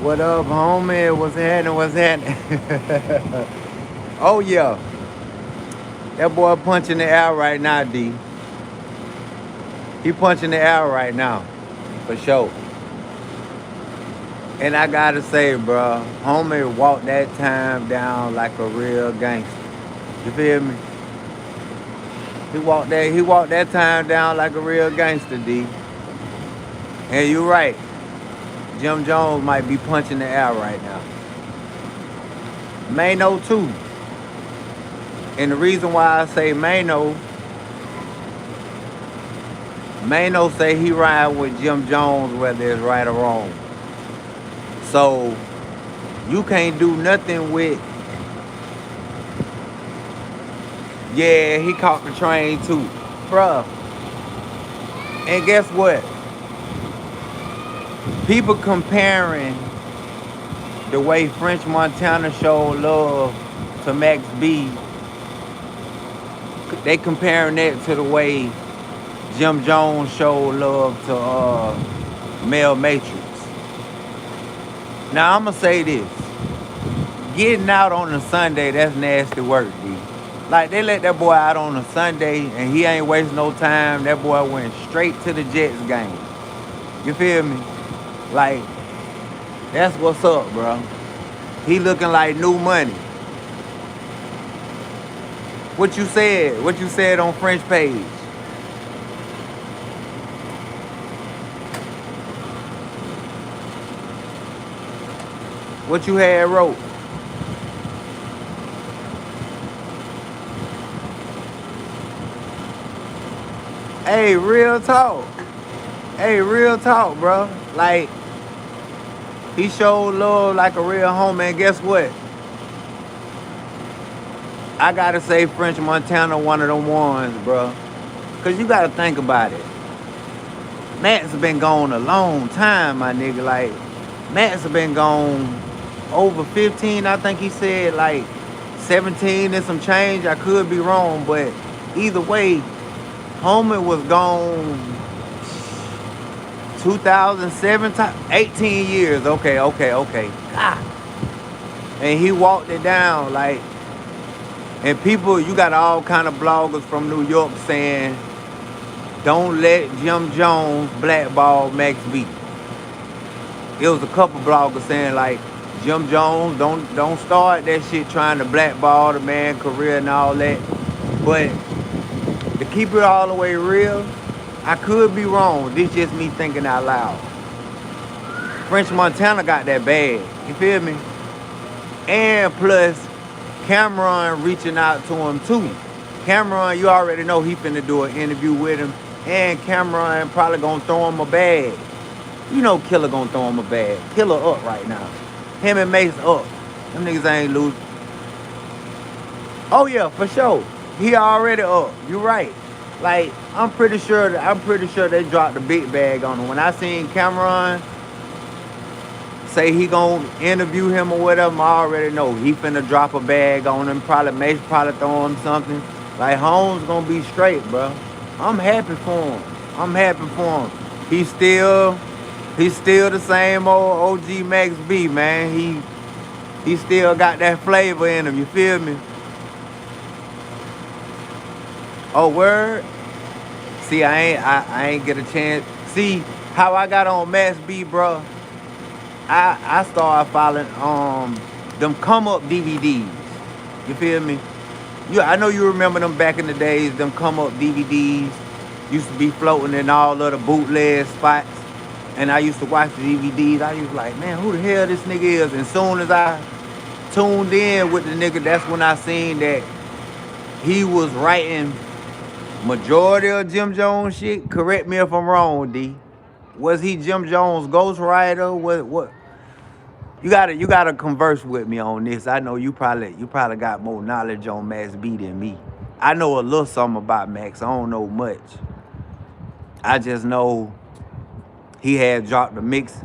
What up, homie? What's happening? What's happening? Oh yeah, that boy punching the air right now, D. He punching the air right now, for sure. And I gotta say, bro, homie walked that time down like a real gangster. You feel me? He walked that time down like a real gangster, D. And you right. Jim Jones might be punching the air right now. Mano too. And the reason why I say Mano say he ride with Jim Jones whether it's right or wrong. So you can't do nothing with, yeah, he caught the train too. Bruh. And guess what? People comparing the way French Montana showed love to Max B, they comparing that to the way Jim Jones showed love to Mel Matrix. Now I'ma say this. Getting out on a Sunday, that's nasty work, D. Like they let that boy out on a Sunday and he ain't wasting no time. That boy went straight to the Jets game. You feel me? Like, that's what's up, bro. He looking like new money. What you said? What you said on French page? What you had wrote? Hey, real talk. Hey, real talk, bro. Like, he showed love like a real homie. And guess what? I gotta say French Montana one of them ones, bro. Cause you gotta think about it. Matt's been gone a long time, my nigga. Like, Matt's been gone over 15, I think he said, like 17 and some change. I could be wrong, but either way, homie was gone 2007, 18 years. Okay. God. And he walked it down, like, and people, you got all kind of bloggers from New York saying, don't let Jim Jones blackball Max B. It was a couple bloggers saying like, Jim Jones, don't start that shit trying to blackball the man career and all that. But to keep it all the way real, I could be wrong. This just me thinking out loud. French Montana got that bad. You feel me? And plus, Cameron reaching out to him too. Cameron, you already know he finna do an interview with him. And Cameron probably gonna throw him a bag. You know Killer gonna throw him a bag. Killer up right now. Him and Mace up. Them niggas ain't losing. Oh yeah, for sure. He already up. You right. Like, I'm pretty sure they dropped the big bag on him. When I seen Cameron say he gonna interview him or whatever, I already know he finna drop a bag on him. Probably Mace probably throw him something. Like, Holmes gonna be straight, bro. I'm happy for him. He's still the same old OG Max B, man. He still got that flavor in him. You feel me? Oh, word. See, I ain't get a chance. See how I got on Max B, bro. I started following them come up DVDs. You feel me? Yeah, I know you remember them back in the days. Them come up DVDs used to be floating in all of the bootleg spots, and I used to watch the DVDs. I used to like, man, who the hell this nigga is? And soon as I tuned in with the nigga, that's when I seen that he was writing majority of Jim Jones shit. Correct me if I'm wrong, D. Was he Jim Jones' ghostwriter? What? You gotta converse with me on this. I know you probably got more knowledge on Max B than me. I know a little something about Max. I don't know much. I just know he had dropped the mix.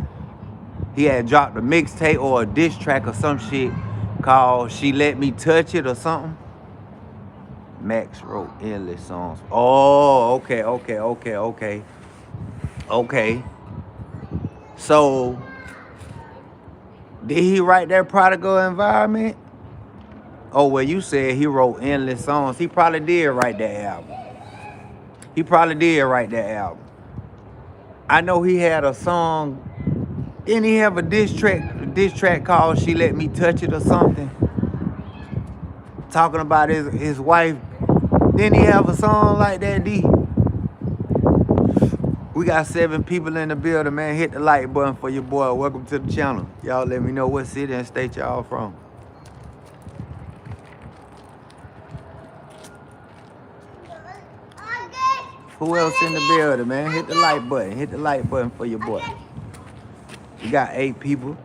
He had dropped a mixtape or a diss track or some shit called "She Let Me Touch It" or something. Max wrote endless songs. Oh, okay. So Did he write that Prodigal Environment? Oh, well, you said he wrote endless songs. He probably did write that album. He probably did write that album. I know he had a song. Didn't he have a diss track called "She Let Me Touch It" or something? Talking about his wife. Didn't he have a song like that, D? We got 7 people in the building, man. Hit the like button for your boy. Welcome to the channel. Y'all let me know what city and state y'all from. Who else in the building, man? Hit the like button. Hit the like button for your boy. We got 8 people.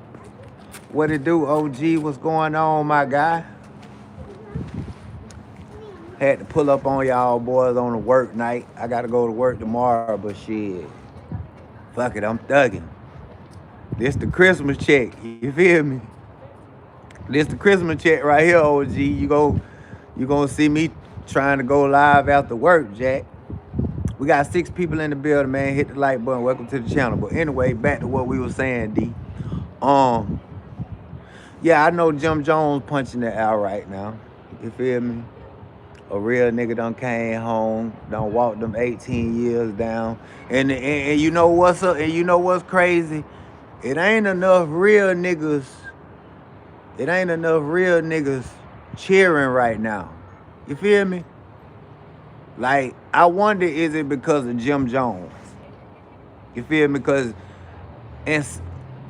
What it do, OG? What's going on, my guy? Had to pull up on y'all boys on a work night. I got to go to work tomorrow, but shit. Fuck it, I'm thugging. This the Christmas check. You feel me? This the Christmas check right here, OG. You gonna see me trying to go live after work, Jack. We got 6 people in the building, man. Hit the like button. Welcome to the channel. But anyway, back to what we were saying, D. Yeah, I know Jim Jones punching it out right now. You feel me? A real nigga done came home, done walked them 18 years down. And you know what's up? And you know what's crazy? It ain't enough real niggas. It ain't enough real niggas cheering right now. You feel me? Like, I wonder, is it because of Jim Jones? You feel me? Because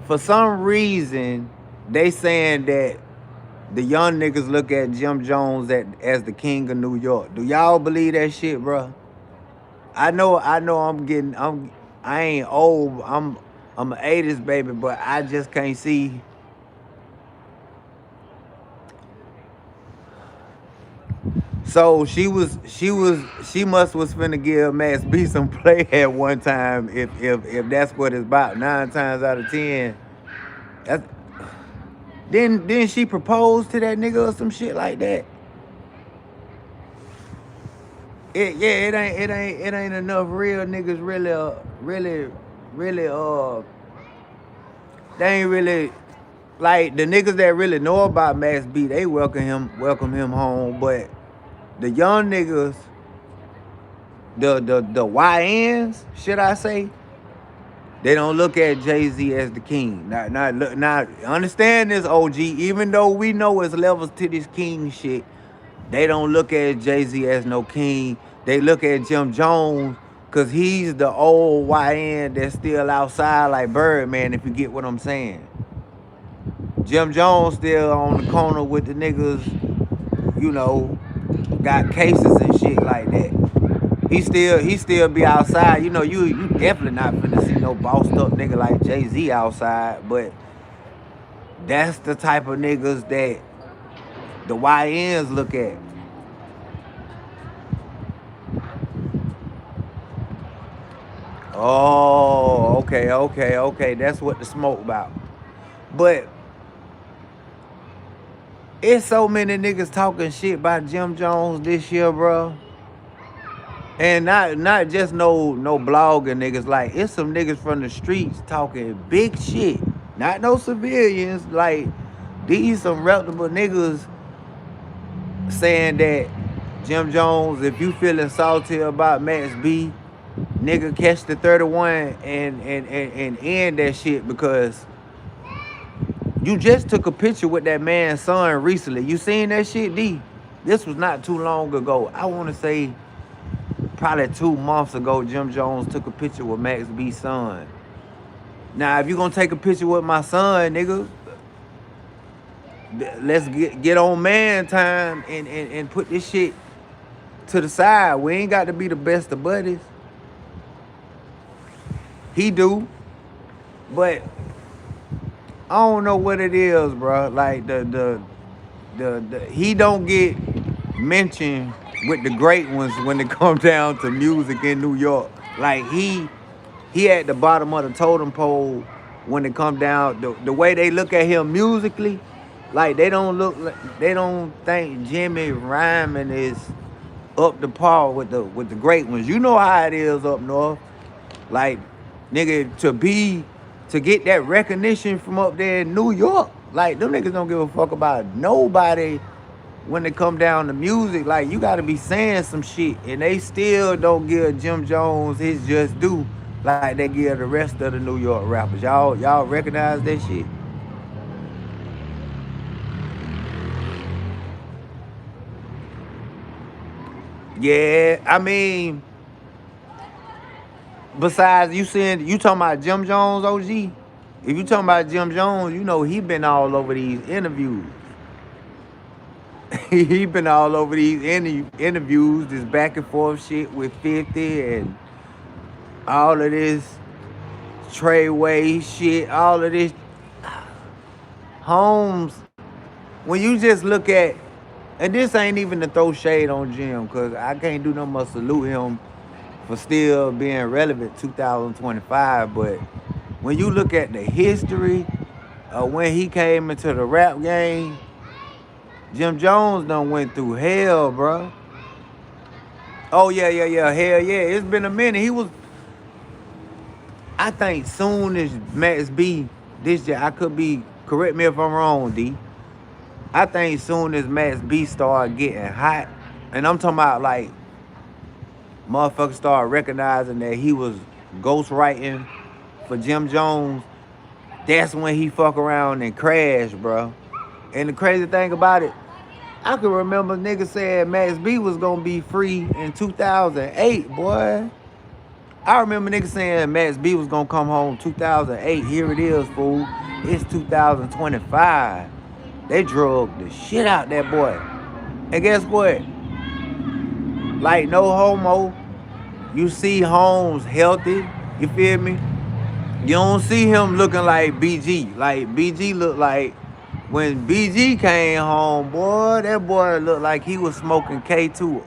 for some reason, they saying that the young niggas look at Jim Jones as the king of New York. Do y'all believe that shit, bro? I know I ain't old. I'm an 80s baby, but I just can't see. So she must was finna give Max B some play at one time if that's what it's about. 9 times out of 10. Didn't she propose to that nigga or some shit like that? It ain't enough real niggas they ain't really, like, the niggas that really know about Max B, they welcome him home, but the young niggas, the YNs, should I say, they don't look at Jay-Z as the king. Now, understand this, OG. Even though we know it's levels to this king shit, they don't look at Jay-Z as no king. They look at Jim Jones because he's the old YN that's still outside like Birdman, if you get what I'm saying. Jim Jones still on the corner with the niggas, you know, got cases and shit like that. He still be outside. You know, you definitely not finna see no bossed up nigga like Jay-Z outside, but that's the type of niggas that the YNs look at. Oh, okay. That's what the smoke about. But it's so many niggas talking shit about Jim Jones this year, bro. And not just no blogging niggas. Like, it's some niggas from the streets talking big shit. Not no civilians. Like, these some reputable niggas saying that Jim Jones, if you feeling salty about Max B, nigga, catch the 31 and end that shit, because you just took a picture with that man's son recently. You seen that shit, D? This was not too long ago. I want to say probably 2 months ago, Jim Jones took a picture with Max B's son. Now, if you gonna take a picture with my son, nigga, let's get on man time and put this shit to the side. We ain't got to be the best of buddies. He do, but I don't know what it is, bro. Like he don't get mentioned with the great ones when it comes down to music in New York. Like he at the bottom of the totem pole when it come down the way they look at him musically. Like they don't think Jimmy rhyming is up to par with the great ones. You know how it is up north. Like, nigga, to get that recognition from up there in New York, Like, them niggas don't give a fuck about nobody when it come down to music. Like, you gotta be saying some shit, and they still don't give Jim Jones his just due like they give the rest of the New York rappers. Y'all recognize that shit? Yeah, I mean, besides you talking about Jim Jones, OG. If you talking about Jim Jones, you know he been all over these interviews. He been all over these interviews, this back and forth shit with 50 and all of this Treyway shit, all of this. Holmes, when you just look at, and this ain't even to throw shade on Jim, because I can't do no more salute him for still being relevant 2025, but when you look at the history of when he came into the rap game, Jim Jones done went through hell, bro. Oh, yeah, hell yeah. It's been a minute. He was, I think soon as Max B, this year, I could be, correct me if I'm wrong, D. I think soon as Max B started getting hot, and I'm talking about like, motherfuckers started recognizing that he was ghostwriting for Jim Jones, that's when he fuck around and crash, bro. And the crazy thing about it, I can remember niggas saying Max B was gonna be free in 2008, boy. I remember niggas saying Max B was gonna come home 2008. Here it is, fool. It's 2025. They drugged the shit out that boy. And guess what? Like, no homo. You see Holmes healthy. You feel me? You don't see him looking like BG. Like, BG looked like, when BG came home, boy, that boy looked like he was smoking K2.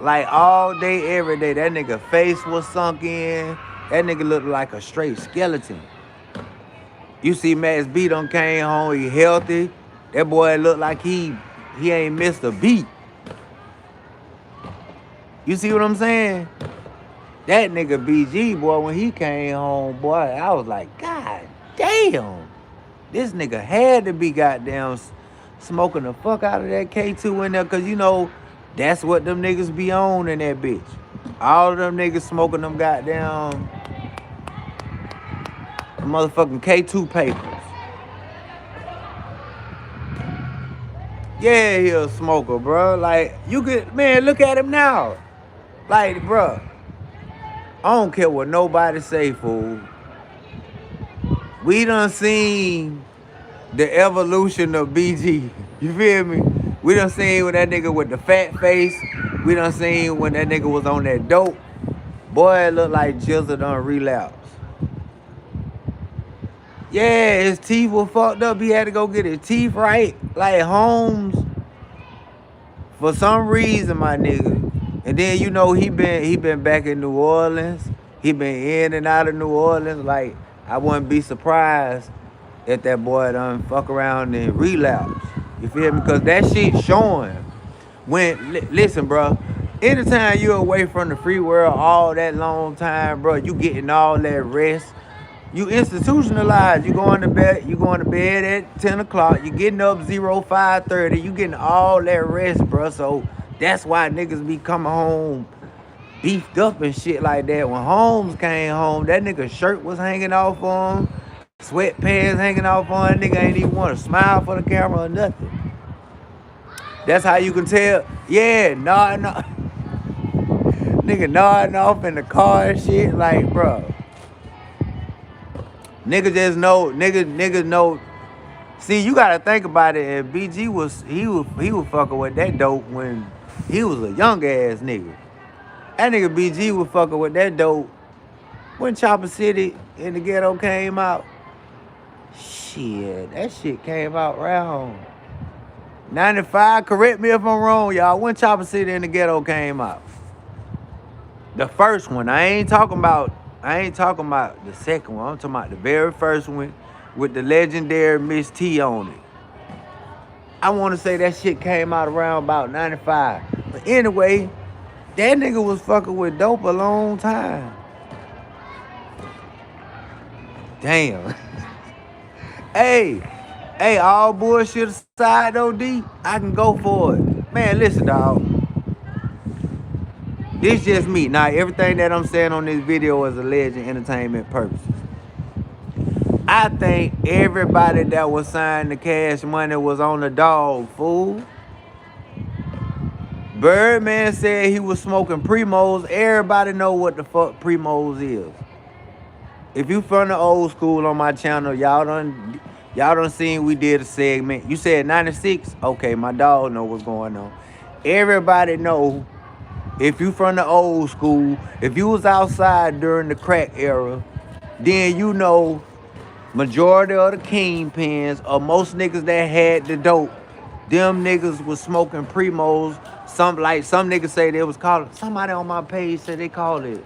Like, all day, every day. That nigga face was sunk in. That nigga looked like a straight skeleton. You see Max B done came home, he healthy. That boy looked like he ain't missed a beat. You see what I'm saying? That nigga BG, boy, when he came home, boy, I was like, God damn. This nigga had to be goddamn smoking the fuck out of that K2 in there, because, you know, that's what them niggas be on in that bitch. All of them niggas smoking them goddamn motherfucking K2 papers. Yeah, he a smoker, bro. Like, you could, man, look at him now. Like, bro, I don't care what nobody say, fool. We done seen the evolution of BG. You feel me? We done seen when that nigga with the fat face. We done seen when that nigga was on that dope. Boy, it looked like Jizzle done relapse. Yeah, his teeth were fucked up. He had to go get his teeth right. Like Holmes, for some reason, my nigga. And then, you know, he been back in New Orleans. He been in and out of New Orleans. Like, I wouldn't be surprised if that boy done fuck around and relapse. You feel me? Because that shit showing. Listen, bro. Anytime you away from the free world all that long time, bro, you getting all that rest. You institutionalized. You going to bed at 10 o'clock. You getting up 5:30. You getting all that rest, bro. So that's why niggas be coming home beefed up and shit like that. When Holmes came home, that nigga shirt was hanging off on him. Sweatpants hanging off on him. Nigga ain't even want to smile for the camera or nothing. That's how you can tell. Yeah, nodding off. Nigga nodding off in the car and shit. Like, bro. Nigga just know, nigga know. See, you gotta think about it. And BG was fucking with that dope when he was a young ass nigga. That nigga BG was fucking with that dope when Chopper City in the Ghetto came out. Shit, that shit came out around 95. Correct me if I'm wrong, y'all. When Chopper City in the Ghetto came out, the first one. I ain't talking about the second one. I'm talking about the very first one with the legendary Miss T on it. I want to say that shit came out around about 95. But anyway, that nigga was fucking with dope a long time. Damn. Hey, Hey, all bullshit aside though, D, I can go for it. Man, listen, dog. This just me. Now, everything that I'm saying on this video is alleged entertainment purposes. I think everybody that was signed to Cash Money was on the dog, fool. Birdman said he was smoking Primos. Everybody know what the fuck Primos is. If you from the old school on my channel, y'all done seen we did a segment. You said 96? Okay, my dog know what's going on. Everybody know, if you from the old school, if you was outside during the crack era, then you know majority of the kingpins or most niggas that had the dope, them niggas was smoking Primos. Some niggas say they was called, somebody on my page said they called it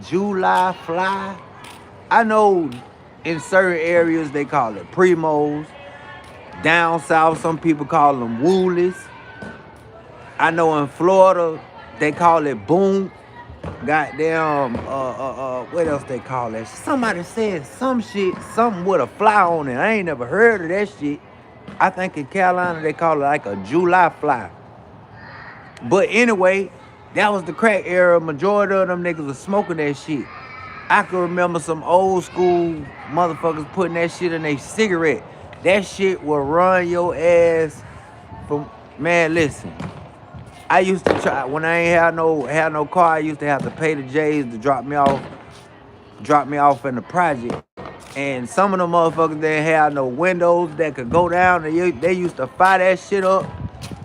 July Fly. I know in certain areas they call it Primos. Down south, some people call them Woolies. I know in Florida they call it Boom. Goddamn, what else they call that? Somebody said some shit, something with a fly on it. I ain't never heard of that shit. I think in Carolina they call it like a July Fly. But anyway, that was the crack era. Majority of them niggas was smoking that shit. I can remember some old school motherfuckers putting that shit in their cigarette. That shit will run your ass from, man, listen. I used to try, when I ain't had no car, I used to have to pay the J's to drop me off in the project. And some of them motherfuckers didn't have no windows that could go down. They used to fire that shit up.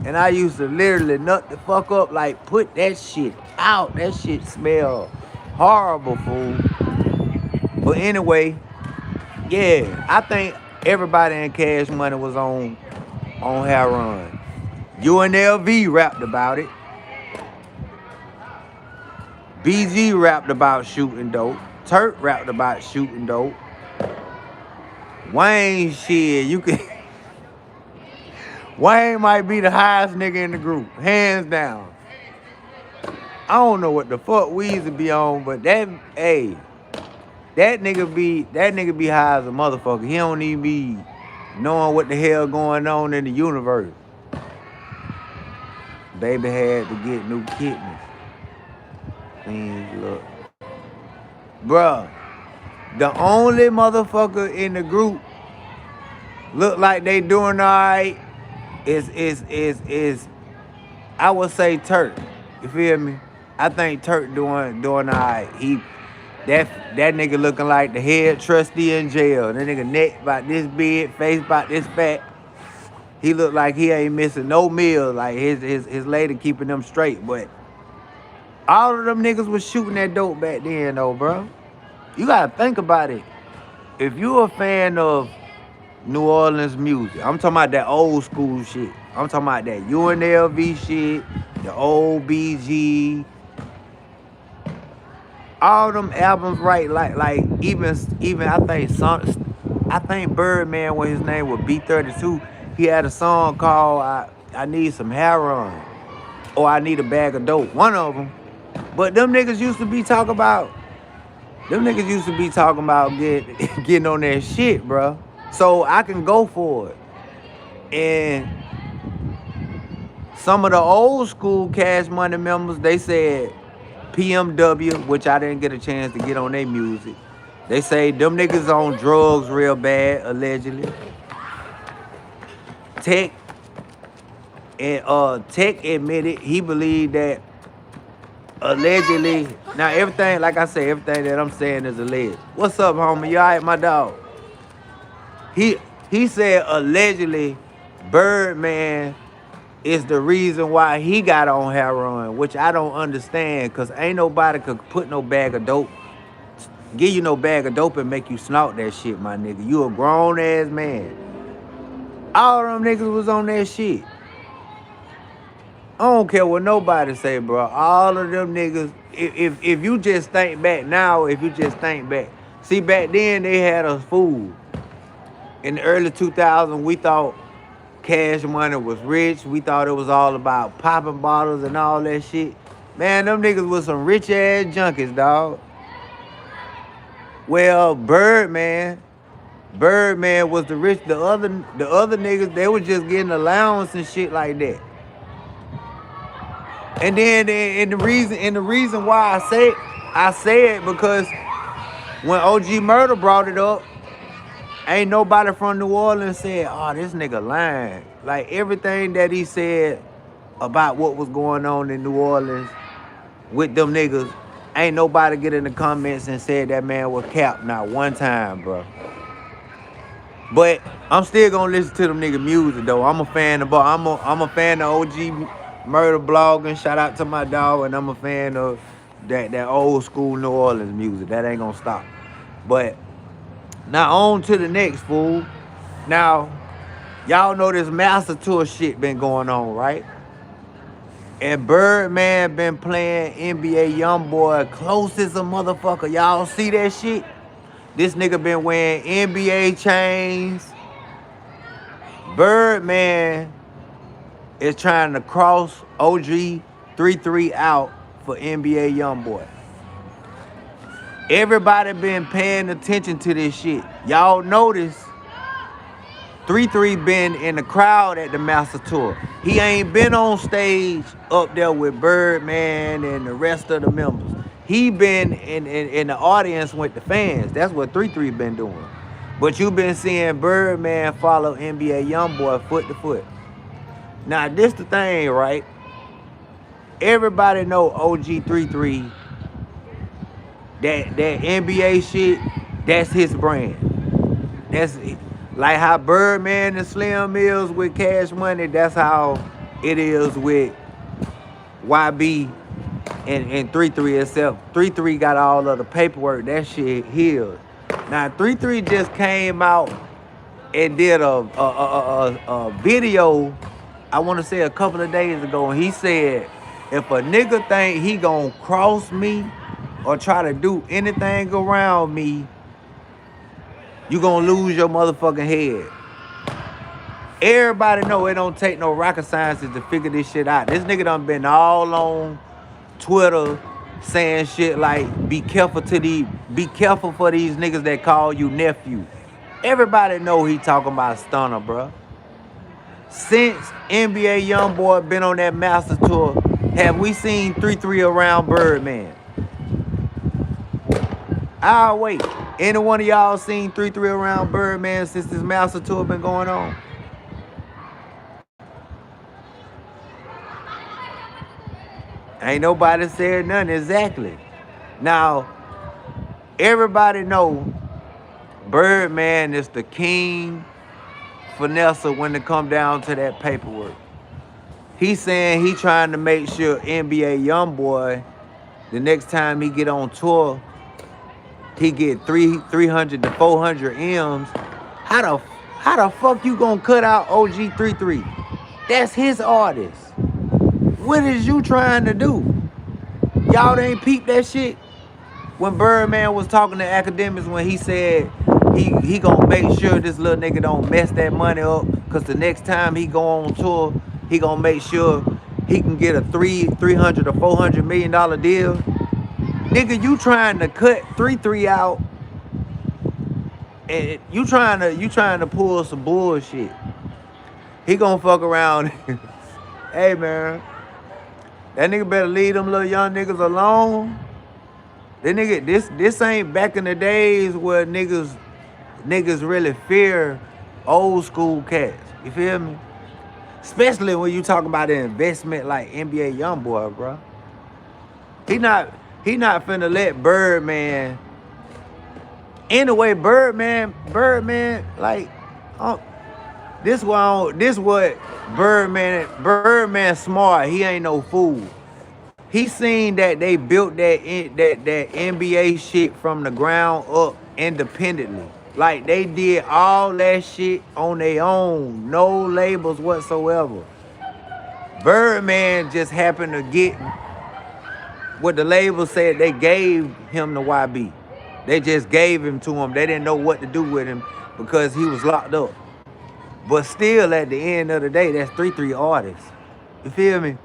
And I used to literally nut the fuck up, like put that shit out. That shit smell horrible, fool. But anyway, yeah, I think everybody in Cash Money was on heroin. UNLV rapped about it. BG rapped about shooting dope. Turk rapped about shooting dope. Wayne, shit, you can... Wayne might be the highest nigga in the group, hands down. I don't know what the fuck Weezy be on, but that nigga be high as a motherfucker. He don't even be knowing what the hell going on in the universe. Baby had to get new kidneys. Things look. Bruh, the only motherfucker in the group look like they doing all right is I would say Turk. You feel me? I think Turk doing all right. That nigga looking like the head trustee in jail. That nigga neck about this big, face about this fat. He look like he ain't missing no meal. Like his lady keeping them straight. But all of them niggas was shooting that dope back then though, bro. You gotta think about it. If you a fan of New Orleans music, I'm talking about that old school shit. I'm talking about that UNLV shit, the old BG. All them albums, right? Like even I think Birdman, when his name was B32, he had a song called I Need Some Heroin or I Need a Bag of Dope. One of them. But them niggas used to be talking about getting on that shit, bro. So I can go for it. And some of the old school Cash Money members, they said PMW, which I didn't get a chance to get on their music. They say them niggas on drugs real bad, allegedly. Tech admitted he believed that allegedly. Now everything, like I say, everything that I'm saying is alleged. What's up, homie? You all right, my dog? He said allegedly Birdman is the reason why he got on heroin, which I don't understand, because ain't nobody could put no bag of dope, give you no bag of dope and make you snort that shit, my nigga. You a grown ass man. All of them niggas was on that shit. I don't care what nobody say, bro. All of them niggas, if you just think back now, see, back then they had us fooled. In the early 2000s, we thought Cash Money was rich. We thought it was all about popping bottles and all that shit. Man, them niggas was some rich ass junkies, dog. Well, Birdman, Birdman was the rich. The other niggas, they was just getting allowance and shit like that. And then and the reason why I say it because when OG Murder brought it up, ain't nobody from New Orleans said, "Oh, this nigga lying." Like everything that he said about what was going on in New Orleans with them niggas, ain't nobody get in the comments and said that man was capped not one time, bro. But I'm still gonna listen to them nigga music though. I'm a fan of I'm a fan of OG Murder blogging. Shout out to my dog, and I'm a fan of that old school New Orleans music. That ain't gonna stop. But now on to the next fool. Now, y'all know this Master Tour shit been going on, right? And Birdman been playing NBA Youngboy close as a motherfucker. Y'all see that shit? This nigga been wearing NBA chains. Birdman is trying to cross OG 3-3 out for NBA Youngboy. Everybody been paying attention to this shit. Y'all notice 3-3 been in the crowd at the Master Tour. He ain't been on stage up there with Birdman and the rest of the members. He been in the audience with the fans. That's what 3-3 been doing. But you been seeing Birdman follow NBA Youngboy foot to foot. Now, this the thing, right? Everybody know OG 3-3. That NBA shit, that's his brand. That's like how Birdman and Slim Mills with Cash Money, that's how it is with YB and 3-3 itself. 3-3 got all of the paperwork. That shit healed. Now 3-3 just came out and did a video, I want to say a couple of days ago, and he said, if a nigga think he gonna cross me or try to do anything around me, you gonna lose your motherfucking head. Everybody know it don't take no rocket sciences to figure this shit out. This nigga done been all on Twitter saying shit like, be careful for these niggas that call you nephew. Everybody know he talking about Stunner, bro. Since NBA Youngboy been on that Master Tour, have we seen 3-3 around Birdman? I'll wait. Any one of y'all seen 3-3 around Birdman since this Master Tour been going on? Ain't nobody said nothing exactly. Now, everybody know Birdman is the king finesser when it come down to that paperwork. He's saying he trying to make sure NBA Youngboy, the next time he get on tour, he get 300 to 400 M's. How the fuck you gonna cut out OG 3-3? That's his artist. What is you trying to do? Y'all ain't peep that shit? When Birdman was talking to academics, when he said he gonna make sure this little nigga don't mess that money up, cause the next time he go on tour, he gonna make sure he can get a 300 or 400 million dollar deal. Nigga, you trying to cut 3-3 out, and you trying to pull some bullshit. He gonna fuck around. Hey man, that nigga better leave them little young niggas alone. That nigga, this ain't back in the days where niggas really fear old school cats. You feel me? Especially when you talking about an investment like NBA Youngboy, bro. He not finna let Birdman. Anyway, Birdman, like, this what Birdman smart. He ain't no fool. He seen that they built that NBA shit from the ground up independently. Like, they did all that shit on their own, no labels whatsoever. Birdman just happened to get what the label said they gave him to YB. They just gave him to him. They didn't know what to do with him because he was locked up. But still, at the end of the day, that's 3-3 artists. You feel me?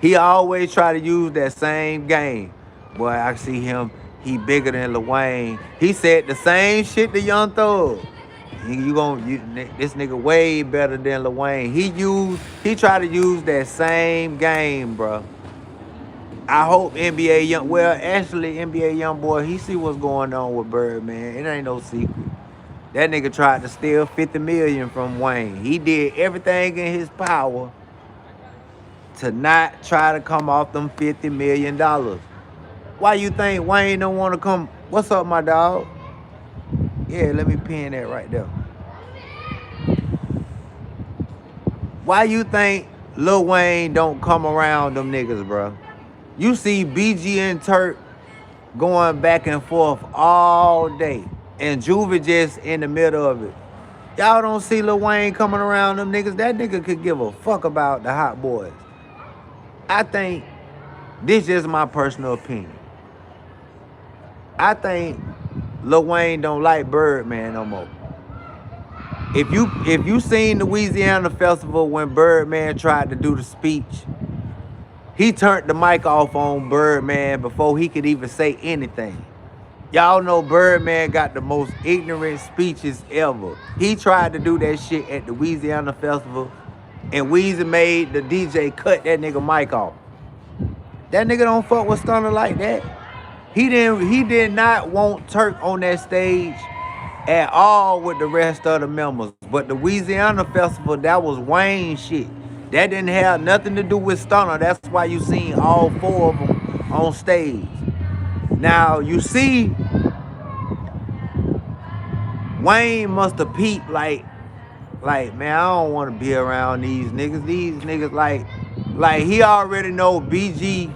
He always try to use that same game. Boy, I see him he bigger than Lil Wayne. He said the same shit to Young Thug. This nigga way better than Lil Wayne. He tried to use that same game, bro. I hope actually NBA Young Boy, he see what's going on with Birdman. It ain't no secret. That nigga tried to steal 50 million from Wayne. He did everything in his power to not try to come off them $50 million. Why you think Wayne don't want to come? What's up, my dog? Yeah, let me pin that right there. Why you think Lil Wayne don't come around them niggas, bro? You see BG and Turk going back and forth all day, and Juvie just in the middle of it. Y'all don't see Lil Wayne coming around them niggas. That nigga could give a fuck about the Hot Boys. I think this is my personal opinion. I think Lil Wayne don't like Birdman no more. If you seen the Louisiana Festival when Birdman tried to do the speech, he turned the mic off on Birdman before he could even say anything. Y'all know Birdman got the most ignorant speeches ever. He tried to do that shit at the Louisiana Festival, and Weezy made the DJ cut that nigga mic off. That nigga don't fuck with Stunner like that. He did not want Turk on that stage at all with the rest of the members. But the Louisiana Festival, that was Wayne shit. That didn't have nothing to do with Stunner. That's why you seen all four of them on stage. Now, you see, Wayne must have peeped like, man, I don't want to be around these niggas. These niggas, like he already know BG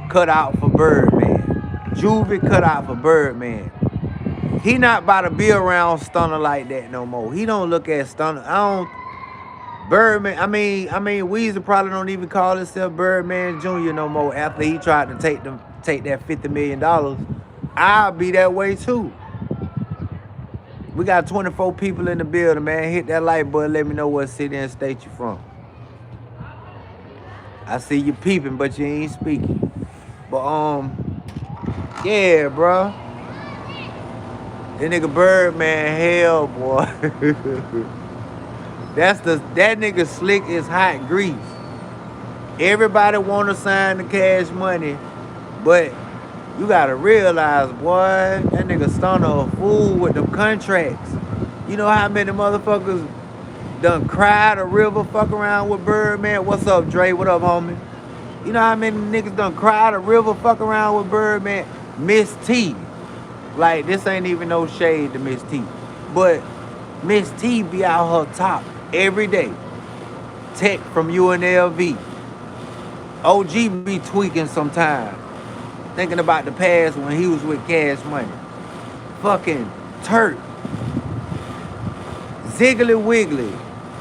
cut out for Birdman. Juvie cut out for Birdman. He not about to be around Stunner like that no more. He don't look at Stunner. Birdman, I mean, Weezy probably don't even call himself Birdman Jr. no more after he tried to take that $50 million. I'll be that way too. We got 24 people in the building, man. Hit that like button. Let me know what city and state you from. I see you peeping, but you ain't speaking. But yeah, bro. That nigga Birdman, hell, boy. That nigga slick is hot grease. Everybody want to sign the Cash Money, but you gotta realize, boy, that nigga Stunner a fool with them contracts. You know how many motherfuckers done cried a river fuck around with Birdman? What's up, Dre? What up, homie? You know how many niggas done cried a river fuck around with Birdman? Miss T. Like, this ain't even no shade to Miss T. But Miss T be out her top every day. Tech from UNLV. OG be tweaking sometimes. Thinking about the past when he was with Cash Money. Fucking Turk. Ziggly Wiggly.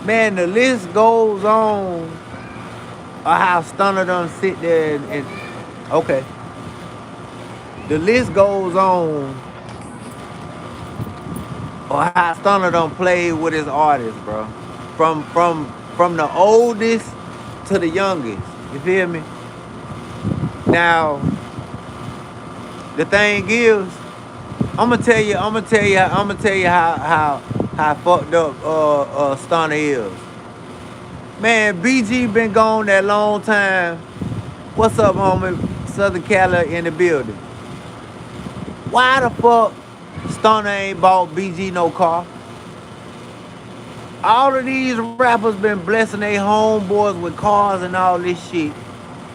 Man, the list goes on of how Stunner done sit there and okay. The list goes on of how Stunner done played with his artists, bro. From the oldest to the youngest. You feel me? Now, the thing is, I'ma tell you how fucked up Stunner is. Man, BG been gone that long time. What's up, homie? Southern Cali in the building. Why the fuck Stunner ain't bought BG no car? All of these rappers been blessing their homeboys with cars and all this shit.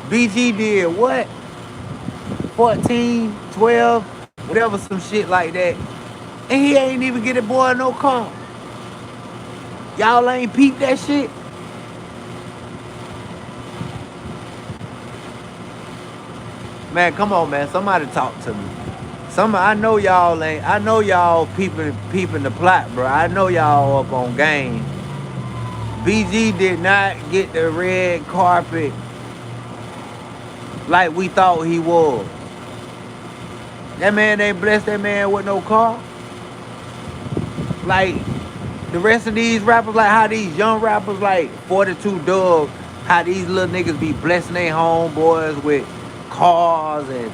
BG did what? 14, 12, whatever, some shit like that. And he ain't even get a boy no car. Y'all ain't peeped that shit? Man, come on, man. Somebody talk to me. I know y'all peeping the plot, bro. I know y'all up on game. BG did not get the red carpet like we thought he was. That man ain't blessed that man with no car. Like the rest of these rappers, like how these young rappers like 42 Dugg, how these little niggas be blessing their homeboys with cars and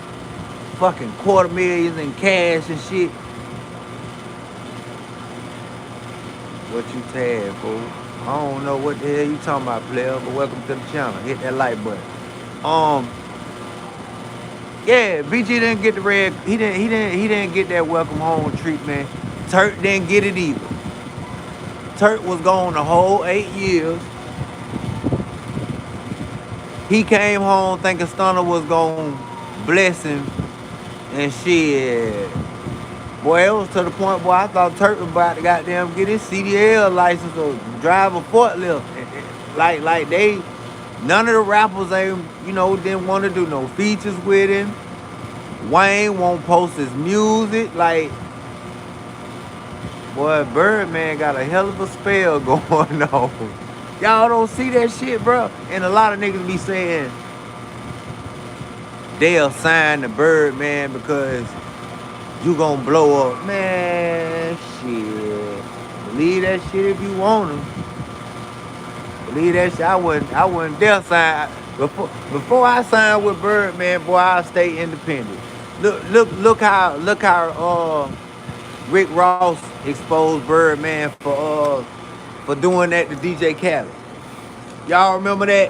fucking quarter millions in cash and shit. What you tag, fool? I don't know what the hell you talking about, player, but welcome to the channel. Hit that like button. Um, yeah, BG didn't get the red. He didn't get that welcome home treatment. Turk didn't get it either. Turk was gone the whole 8 years. He came home thinking Stunner was gonna bless him and shit. Boy, it was to the point, boy, I thought Turk was about to goddamn get his CDL license or drive a forklift. Like they, none of the rappers ain't, didn't want to do no features with him. Wayne won't post his music. Like, boy, Birdman got a hell of a spell going on. Y'all don't see that shit, bro. And a lot of niggas be saying they'll sign the Birdman because you gonna blow up. Man, shit. Believe that shit if you want to. Believe that shit. I wouldn't dare sign. Before I sign with Birdman, boy, I'll stay independent. Look how Rick Ross exposed Birdman for doing that to DJ Khaled. Y'all remember that?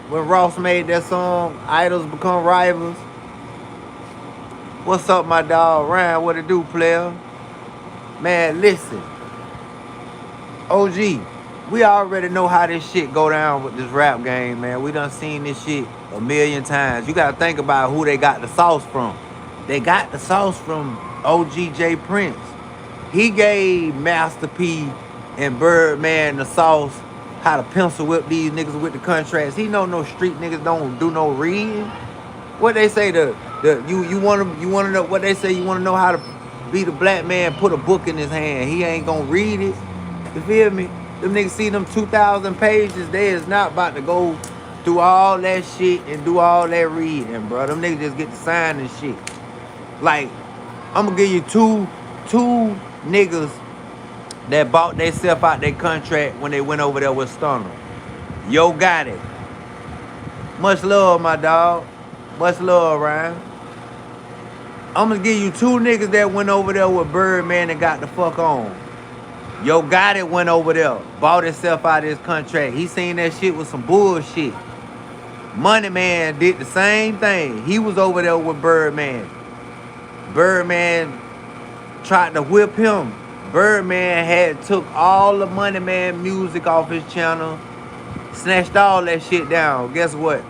When Ross made that song, Idols Become Rivals. What's up, my dog? Ryan, what it do, player? Man, listen. OG, we already know how this shit go down with this rap game, man. We done seen this shit a million times. You gotta think about who they got the sauce from. They got the sauce from OG Prince. He gave Master P and Birdman the sauce, how to pencil whip these niggas with the contracts. He know no street niggas don't do no reading. What they say you wanna know what they say, you wanna know how to be the black man, put a book in his hand. He ain't gonna read it. You feel me? Them niggas see them 2,000 pages, they is not about to go through all that shit and do all that reading, bro. Them niggas just get to sign and shit. Like, I'm gonna give you two niggas that bought themselves out their contract when they went over there with Stunner. Yo got it. Much love, my dog. Much love, Ryan. I'm gonna give you two niggas that went over there with Birdman and got the fuck on. Yo got it went over there, bought himself out of his contract. He seen that shit with some bullshit. Money Man did the same thing. He was over there with Birdman. Birdman tried to whip him. Birdman had took all the Money Man music off his channel, snatched all that shit down. Guess what?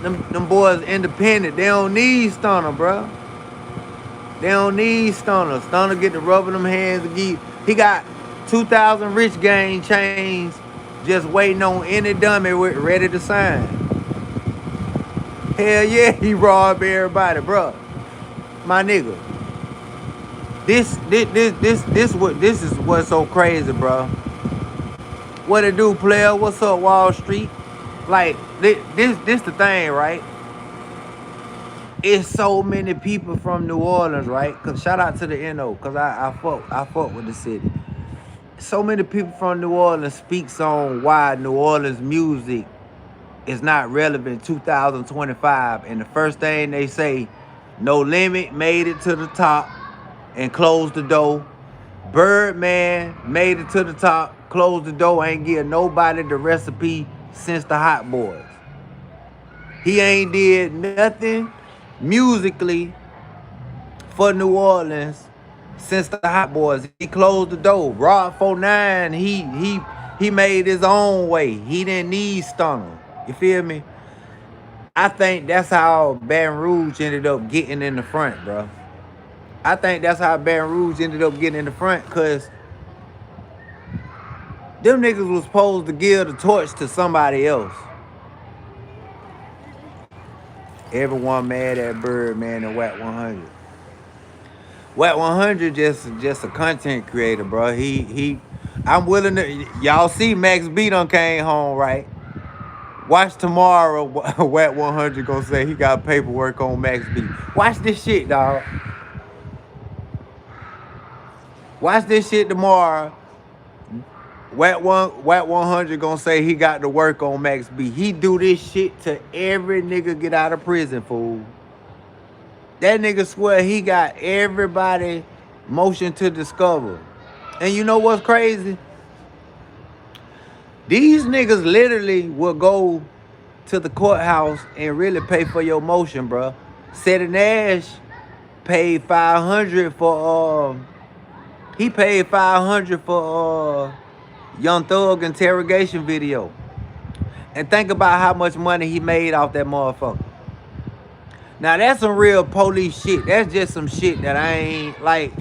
Them boys independent. They don't need Stunner, bro. They don't need Stunner. Stunner get to rubbing them hands again. He got 2,000 Rich Gang chains just waiting on any dummy ready to sign. Hell yeah, he robbed everybody, bro. My nigga. This is what's so crazy, bro. What it do, player? What's up, Wall Street? Like, this the thing, right? It's so many people from New Orleans, right? Cause shout out to the NO, cause I fuck with the city. So many people from New Orleans speaks on why New Orleans music is not relevant 2025. And the first thing they say, No Limit made it to the top and closed the door. Birdman made it to the top, closed the door, ain't give nobody the recipe since the Hot Boys. He ain't did nothing musically for New Orleans since the Hot Boys. He closed the door. Rod 49, he made his own way. He didn't need Stunner. You feel me? I think that's how Baton Rouge ended up getting in the front, bro. I think that's how Baton Rouge ended up getting in the front, because them niggas was supposed to give the torch to somebody else. Everyone mad at Birdman and Wack 100. Wack 100 just a content creator, bro. I'm willing to. Y'all see Max B done came home, right? Watch tomorrow. Wack 100 gonna say he got paperwork on Max B. Watch this shit, dog. Watch this shit tomorrow. Wack 100 gonna say he got to work on Max B. He do this shit to every nigga get out of prison, fool. That nigga swear he got everybody motion to discover. And you know what's crazy? These niggas literally will go to the courthouse and really pay for your motion, bro. Seti Nash paid 500 for he paid 500 for Young Thug interrogation video. And think about how much money he made off that motherfucker. Now that's some real police shit. That's just some shit that I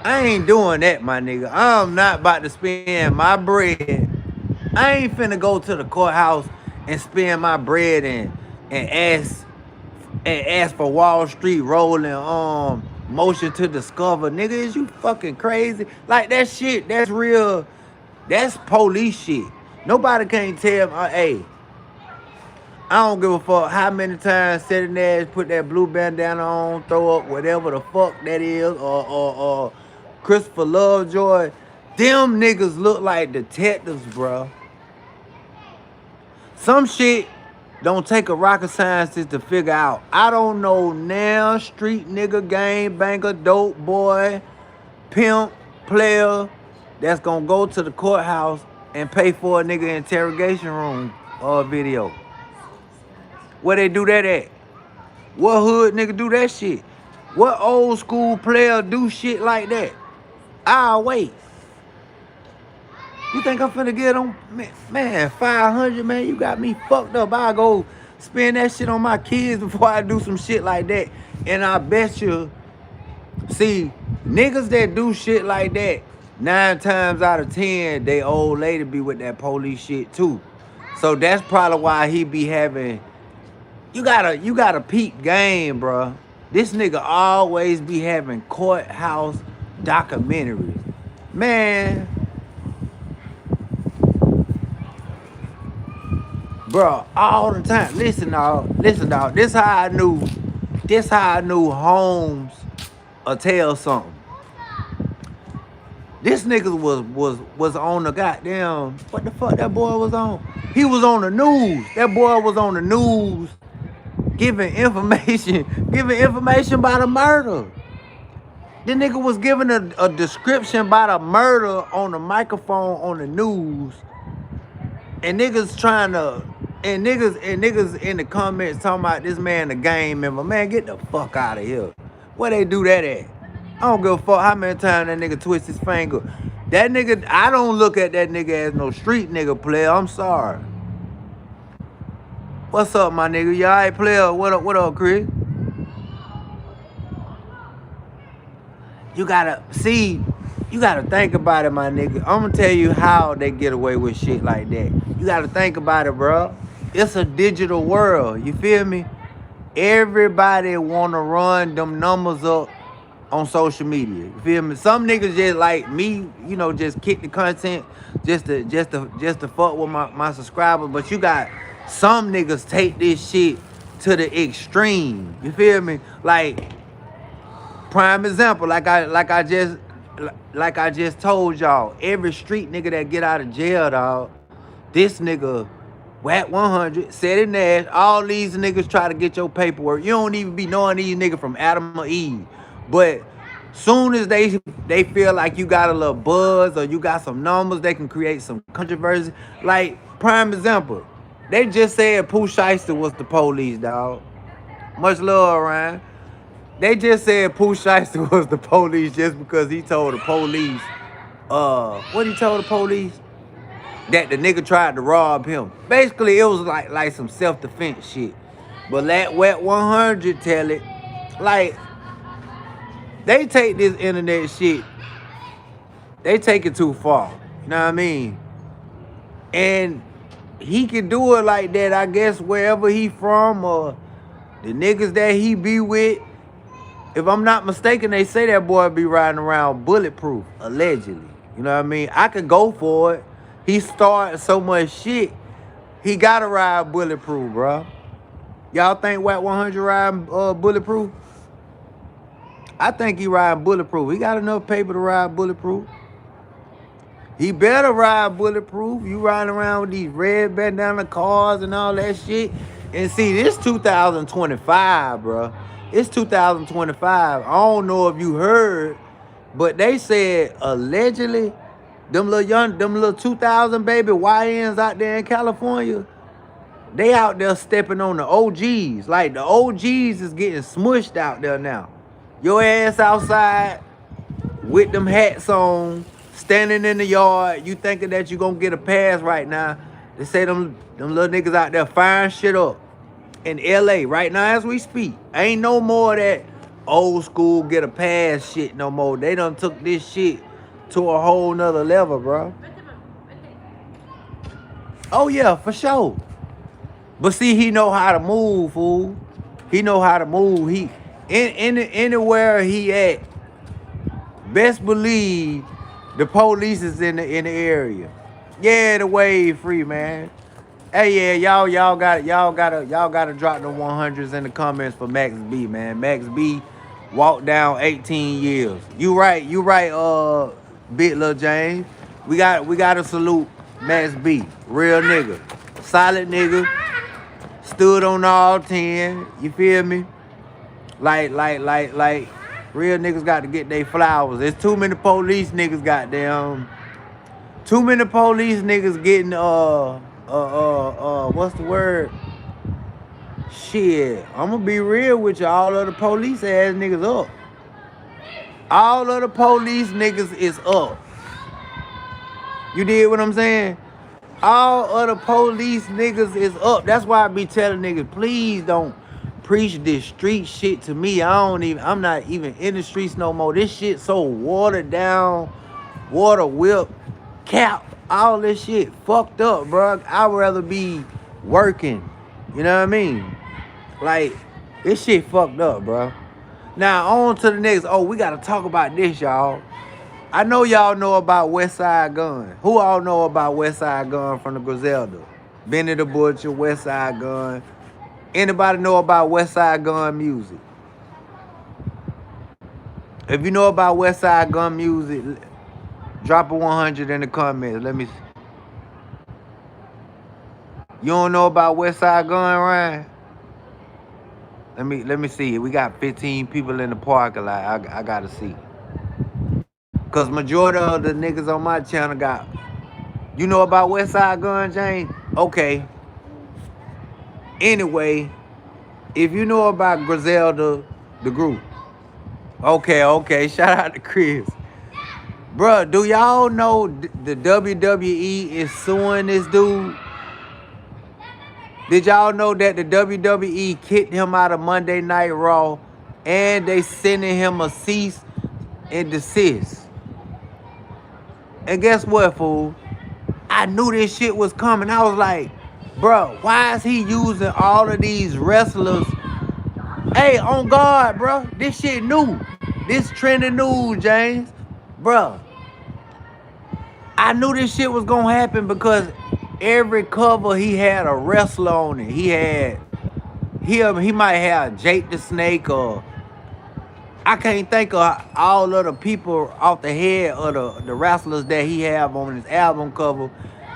ain't doing that, my nigga. I'm not about to spend my bread. I ain't finna go to the courthouse and spend my bread and ask for Wall Street rolling motion to discover. Nigga, is you fucking crazy? Like that shit, that's real. That's police shit. Nobody can't tell me, hey, I don't give a fuck how many times Seti Nash put that blue bandana on, throw up whatever the fuck that is, or Christopher Lovejoy. Them niggas look like detectives, bro. Some shit don't take a rocket scientist to figure out. I don't know now, street nigga, gang banger, dope boy, pimp, player that's gonna go to the courthouse and pay for a nigga interrogation room video. Where they do that at? What hood nigga do that shit? What old school player do shit like that? I'll wait. You think I'm finna get on? Man, 500, man, you got me fucked up. I'll go spend that shit on my kids before I do some shit like that. And I bet you, see, niggas that do shit like that, 9 times out of 10, they old lady be with that police shit too. So that's probably why he be having, you gotta peep game, bro. This nigga always be having courthouse documentaries. Man, bro, all the time. Listen, dog. This how I knew Holmes or tell something. This nigga was on the goddamn, what the fuck that boy was on? He was on the news. That boy was on the news giving information about a murder. The nigga was giving a description about a murder on the microphone on the news. And niggas trying to, and niggas in the comments talking about this man a gang member. Man, get the fuck out of here. Where they do that at? I don't give a fuck how many times that nigga twist his finger. That nigga, I don't look at that nigga as no street nigga player. I'm sorry. What's up, my nigga? You alright, player? What up, Chris? You gotta think about it, my nigga. I'm gonna tell you how they get away with shit like that. You gotta think about it, bro. It's a digital world. You feel me? Everybody wanna run them numbers up on social media. You feel me? Some niggas just like me, you know, just kick the content just to fuck with my subscribers. But you got some niggas take this shit to the extreme. You feel me? Like, prime example, like I just told y'all, every street nigga that get out of jail, dog, this nigga, Whack 100, Seti Nash, all these niggas try to get your paperwork. You don't even be knowing these niggas from Adam or Eve. But soon as they feel like you got a little buzz or you got some numbers, they can create some controversy. Like, prime example, they just said Pooh Shiesty was the police, dog. Much love, Ryan. They just said Pooh Shiesty was the police just because he told the police, what he told the police? That the nigga tried to rob him. Basically, it was like some self-defense shit. But let Wet 100 tell it. Like, they take this internet shit, they take it too far. You know what I mean? And he can do it like that, I guess, wherever he from or the niggas that he be with. If I'm not mistaken, they say that boy be riding around bulletproof, allegedly. You know what I mean? I could go for it. He started so much shit, he gotta ride bulletproof, bro. Y'all think Whack 100 riding bulletproof? I think he riding bulletproof. He got enough paper to ride bulletproof. He better ride bulletproof. You riding around with these red bandana cars and all that shit. And see, this 2025, bro. It's 2025. I don't know if you heard, but they said allegedly them little 2000 baby YNs out there in California, they out there stepping on the OGs. Like the OGs is getting smushed out there now. Your ass outside with them hats on, standing in the yard, you thinking that you gonna get a pass right now. They say them little niggas out there firing shit up in LA right now as we speak. Ain't no more of that old school get a pass shit no more. They done took this shit to a whole nother level, bro. Oh yeah, for sure. But see, he know how to move, fool. He know how to move. He anywhere he at, best believe the police is in the area. Yeah, the wave free, man. Hey, yeah, y'all gotta drop the 100s in the comments for Max B, man. Max B walked down 18 years. You right, Big Lil James. We gotta salute Max B, real nigga, solid nigga, stood on all 10. You feel me? Like, real niggas got to get their flowers. There's too many police niggas, goddamn. Too many police niggas getting what's the word? Shit, I'm gonna be real with you. All of the police ass niggas up. All of the police niggas is up. You did what I'm saying? All of the police niggas is up. That's why I be telling niggas, please don't preach this street shit to me. I'm not even in the streets no more. This shit so watered down, water whip, cap, all this shit fucked up, bro. I'd rather be working. You know what I mean? Like, this shit fucked up, bro. Now, on to the next. Oh, we got to talk about this, y'all. I know y'all know about Westside Gunn. Who all know about Westside Gunn from the Griselda? Benny the Butcher, Westside Gunn. Anybody know about Westside Gunn music? If you know about Westside Gunn music, drop a 100 in the comments. Let me see. You don't know about Westside Gunn, Ryan? Let me see. We got 15 people in the parking lot. I gotta see. Cause majority of the niggas on my channel got. You know about Westside Gunn, James? Okay. Anyway, if you know about Griselda, the group. Okay. Shout out to Chris. Bruh, do y'all know the WWE is suing this dude? Did y'all know that the WWE kicked him out of Monday Night Raw and they sending him a cease and desist? And guess what, fool? I knew this shit was coming. I was like, bro, why is he using all of these wrestlers? Hey, on guard, bro. This shit new. This trending news, James. Bro, I knew this shit was gonna happen because every cover he had a wrestler on it. He might have Jake the Snake, or I can't think of all of the people off the head of the wrestlers that he have on his album cover,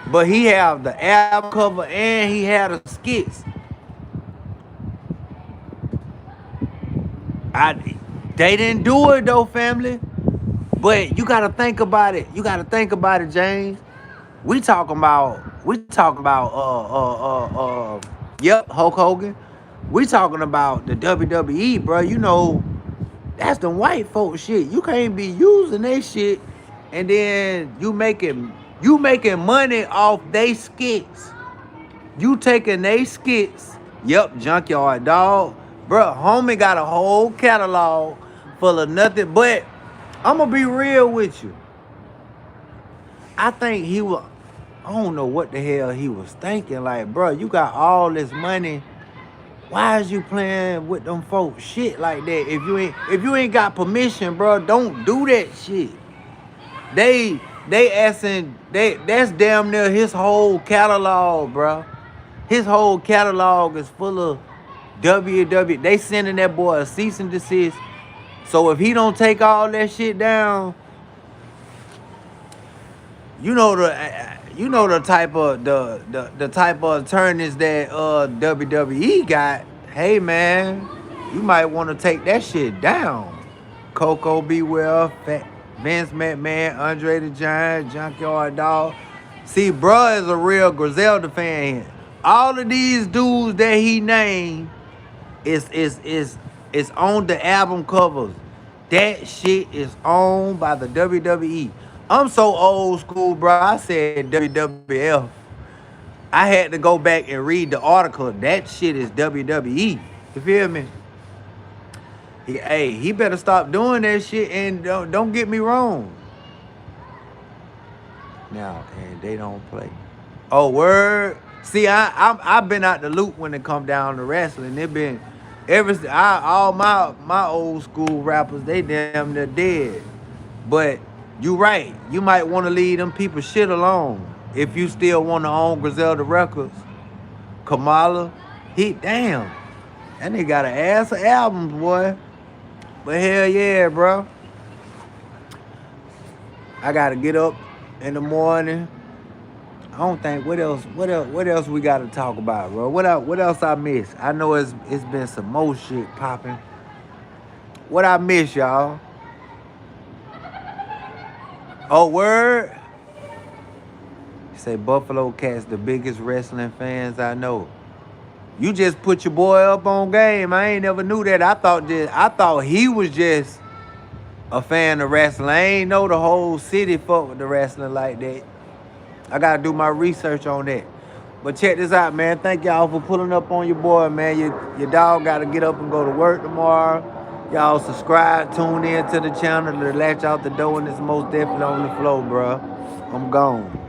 but he have the album cover and he had the skits. They didn't do it though, family. But you gotta think about it. You gotta think about it, James. We talking about yep, Hulk Hogan. We talking about the WWE, bro. You know, that's the white folk shit. You can't be using that shit and then you making money off they skits. You taking they skits. Yep, Junkyard Dog. Bro, homie got a whole catalog full of nothing but. I'm gonna be real with you. I think I don't know what the hell he was thinking. Like, bro, you got all this money. Why is you playing with them folks shit like that? If you ain't got permission, bro, don't do that shit. They asking, that's damn near his whole catalog, bro. His whole catalog is full of WWE. They sending that boy a cease and desist. So if he don't take all that shit down, you know the type of attorneys that WWE got. Hey man, You might want to take that shit down. Coco B. Well, Vince McMahon, Andre the Giant, Junkyard Dog. See, bruh is a real Griselda fan. All of these dudes that he named is on the album covers. That shit is owned by the WWE. I'm so old school, bro. I said WWF. I had to go back and read the article. That shit is WWE. You feel me? He better stop doing that shit, and don't get me wrong. Now, and they don't play. Oh, word. See, I've been out the loop when it come down to wrestling. It been all my old school rappers, they damn near dead. But you right. You might want to leave them people shit alone. If you still want to own Griselda Records, Kamala, damn. That nigga got an ass of albums, boy. But hell yeah, bro. I gotta get up in the morning. I don't think what else we gotta talk about, bro. What else I miss? I know it's been some more shit popping. What I miss, y'all? Oh, word. You say Buffalo Cats the biggest wrestling fans I know. You just put your boy up on game. I ain't never knew that. I thought he was just a fan of wrestling. I ain't know the whole city fuck with the wrestling like that. I gotta do my research on that. But check this out, man. Thank y'all for pulling up on your boy, man. Your dog gotta get up and go to work tomorrow. Y'all subscribe, tune in to the channel to latch out the door, and it's most definitely on the flow, bro. I'm gone.